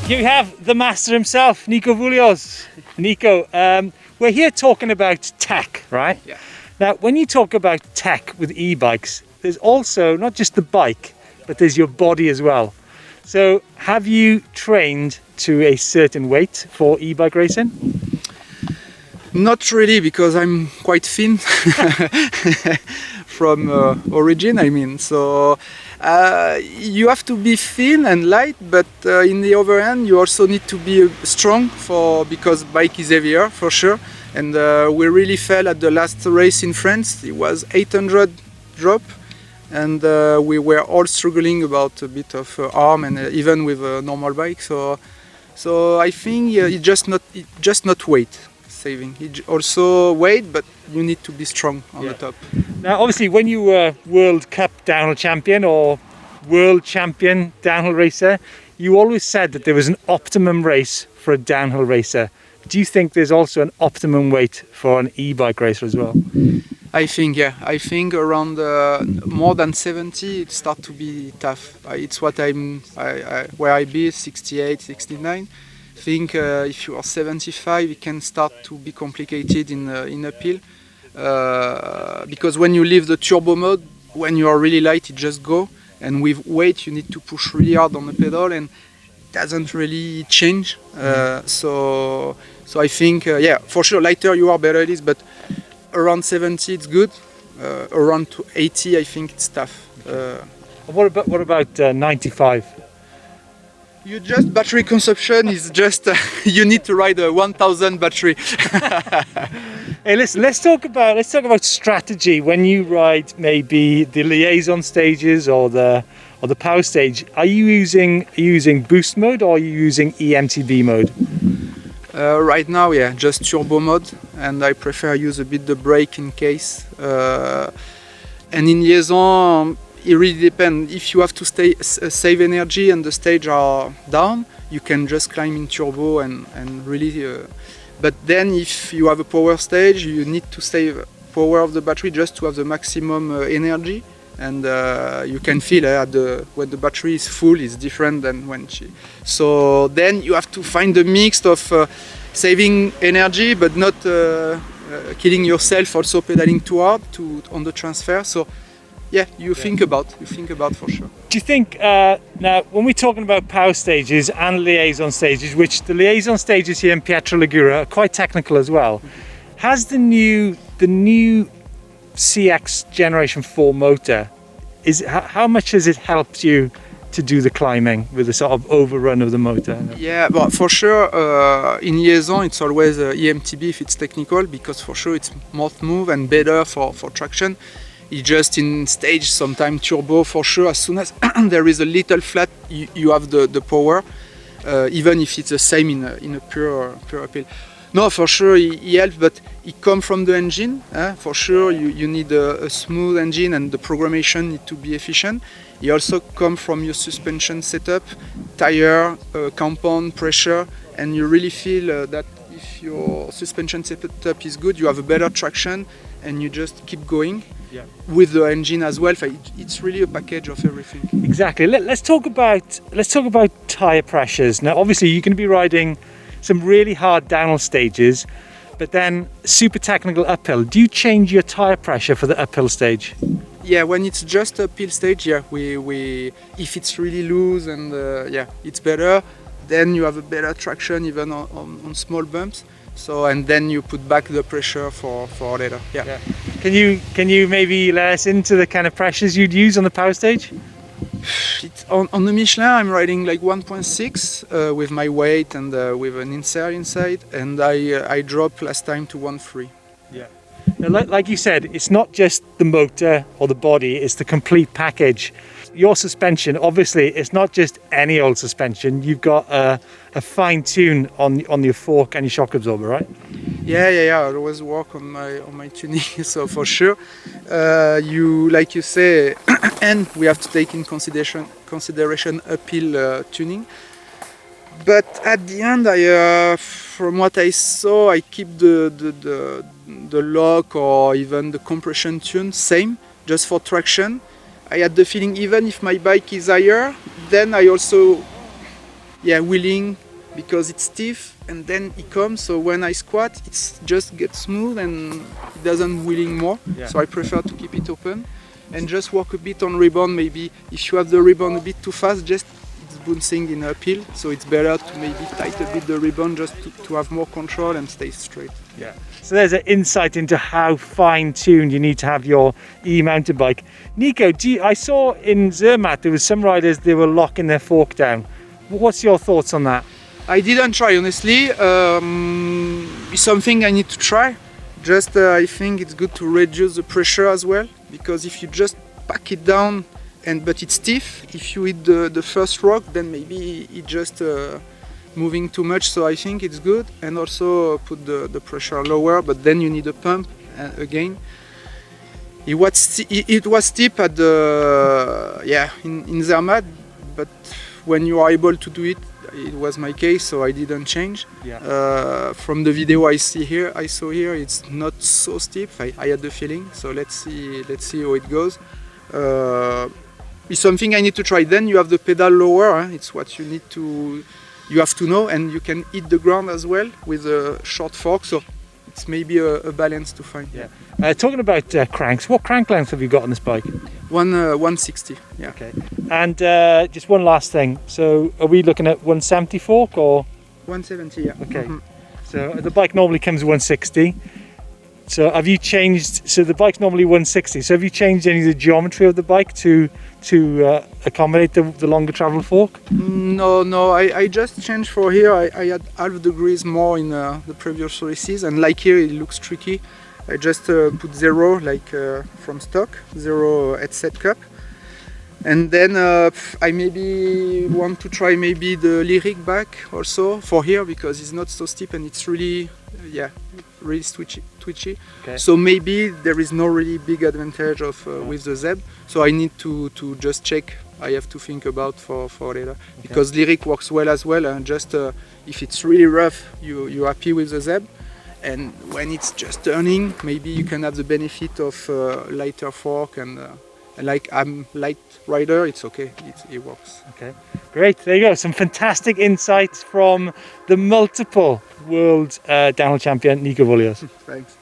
Here we have the master himself, Nico Vouilloz. Nico, we're here talking about tech, right? Yeah. Now, when you talk about tech with e-bikes, there's also not just the bike, but there's your body as well. So have you trained to a certain weight for e-bike racing? Not really, because I'm quite thin from origin, I mean. So you have to be thin and light, but in the other hand, you also need to be strong because bike is heavier for sure. And we really fell at the last race in France. It was 800 drop, and we were all struggling about a bit of arm and even with a normal bike. So I think it's just not weight saving. It also weight, but you need to be strong on the top. Now, obviously, when you were World Cup downhill champion or world champion downhill racer, you always said that there was an optimum race for a downhill racer. Do you think there's also an optimum weight for an e-bike racer as well? I think, yeah. I think around more than 70, it starts to be tough. It's what where I be, 68, 69. I think if you are 75, it can start to be complicated in uphill. Because when you leave the turbo mode, when you are really light, it just go. And with weight, you need to push really hard on the pedal, and it doesn't really change. So I think, yeah, for sure, lighter you are, better it is. But around 70, it's good. Around 80, I think it's tough. What about 95? You just battery consumption is just you need to ride a 1000 battery. Hey, listen, let's talk about strategy when you ride maybe the liaison stages or the power stage. Are you using boost mode or are you using eMTB mode? Right now, yeah, just turbo mode, and I prefer use a bit the brake in case. And in liaison, it really depends. If you have to save energy and the stage are down, you can just climb in turbo and really. But then, if you have a power stage, you need to save power of the battery just to have the maximum energy. And you can feel when the battery is full, it's different than when So then you have to find the mix of saving energy, but not killing yourself. Also pedaling too hard on the transfer. So. Yeah, you think about for sure. Do you think now when we're talking about power stages and liaison stages, which the liaison stages here in Pietralegura are quite technical as well, has the new CX Generation 4 motor, how much has it helped you to do the climbing with the sort of overrun of the motor? Yeah, but for sure in liaison it's always eMTB if it's technical, because for sure it's more smooth and better for traction. It's just in stage, sometimes turbo for sure. As soon as there is a little flat, you have the power, even if it's the same in a pure uphill. No, for sure it helps, but it comes from the engine. For sure, you need a smooth engine, and the programmation need to be efficient. It also comes from your suspension setup, tire, compound, pressure, and you really feel that if your suspension setup is good, you have a better traction, and you just keep going. Yeah. With the engine as well. It's really a package of everything. Exactly. Let's talk about tire pressures. Now, obviously, you're going to be riding some really hard downhill stages, but then super technical uphill. Do you change your tire pressure for the uphill stage? Yeah, when it's just uphill stage, yeah, we if it's really loose and yeah, it's better. Then you have a better traction even on small bumps. So, and then you put back the pressure for later. Yeah. Can you maybe let us into the kind of pressures you'd use on the power stage? On the Michelin, I'm riding like 1.6 with my weight and with an insert inside, and I dropped last time to 1.3. Yeah. Now, like you said, it's not just the motor or the body; it's the complete package. Your suspension, obviously, it's not just any old suspension. You've got a fine tune on your fork and your shock absorber, right? Yeah. I always work on my tuning, so for sure. Like you say, and we have to take in consideration uphill tuning. But at the end, from what I saw, I keep the lock or even the compression tune same, just for traction. I had the feeling even if my bike is higher, then I also wheeling because it's stiff and then it comes. So when I squat, it just gets smooth and it doesn't wheeling more. Yeah. So I prefer to keep it open and just work a bit on rebound. Maybe if you have the rebound a bit too fast, just it's bouncing in uphill. So it's better to maybe tighten a bit the rebound just to have more control and stay straight. Yeah. So there's an insight into how fine-tuned you need to have your e-mountain bike. Nico, I saw in Zermatt there was some riders, they were locking their fork down. What's your thoughts on that? I didn't try, honestly. It's something I need to try. Just I think it's good to reduce the pressure as well, because if you just pack it down but it's stiff, if you hit the first rock, then maybe it just moving too much. So I think it's good, and also put the pressure lower, but then you need a pump again. It was steep at the in Zermatt, but when you are able to do it, it was my case, so I didn't change. Yeah. From the video I saw here, it's not so steep. I had the feeling, so let's see how it goes. It's something I need to try. Then you have the pedal lower. It's what you have to know, and you can hit the ground as well with a short fork. So it's maybe a balance to find. Yeah. Talking about cranks, what crank length have you got on this bike? 160. Yeah. Okay. And just one last thing. So are we looking at 170 fork or? 170. Yeah. Okay. So the bike normally comes 160. So have you changed? So the bike's normally 160. So have you changed any of the geometry of the bike to accommodate the longer travel fork? No. I just changed for here. I had half degrees more in the previous races, and like here it looks tricky. I just put 0 like from stock, 0 headset cup, and then I maybe want to try maybe the Lyric back also for here, because it's not so steep and it's really really twitchy. Okay. So maybe there is no really big advantage of with the Zeb. So I need to just check. I have to think about for later, because Lyric works well as well, and just if it's really rough, you're happy with the Zeb. And when it's just turning, maybe you can have the benefit of lighter fork, and like I'm light rider, it's okay, it works. Okay, great. There you go. Some fantastic insights from the multiple world downhill champion Nico Vouilloz. Thanks.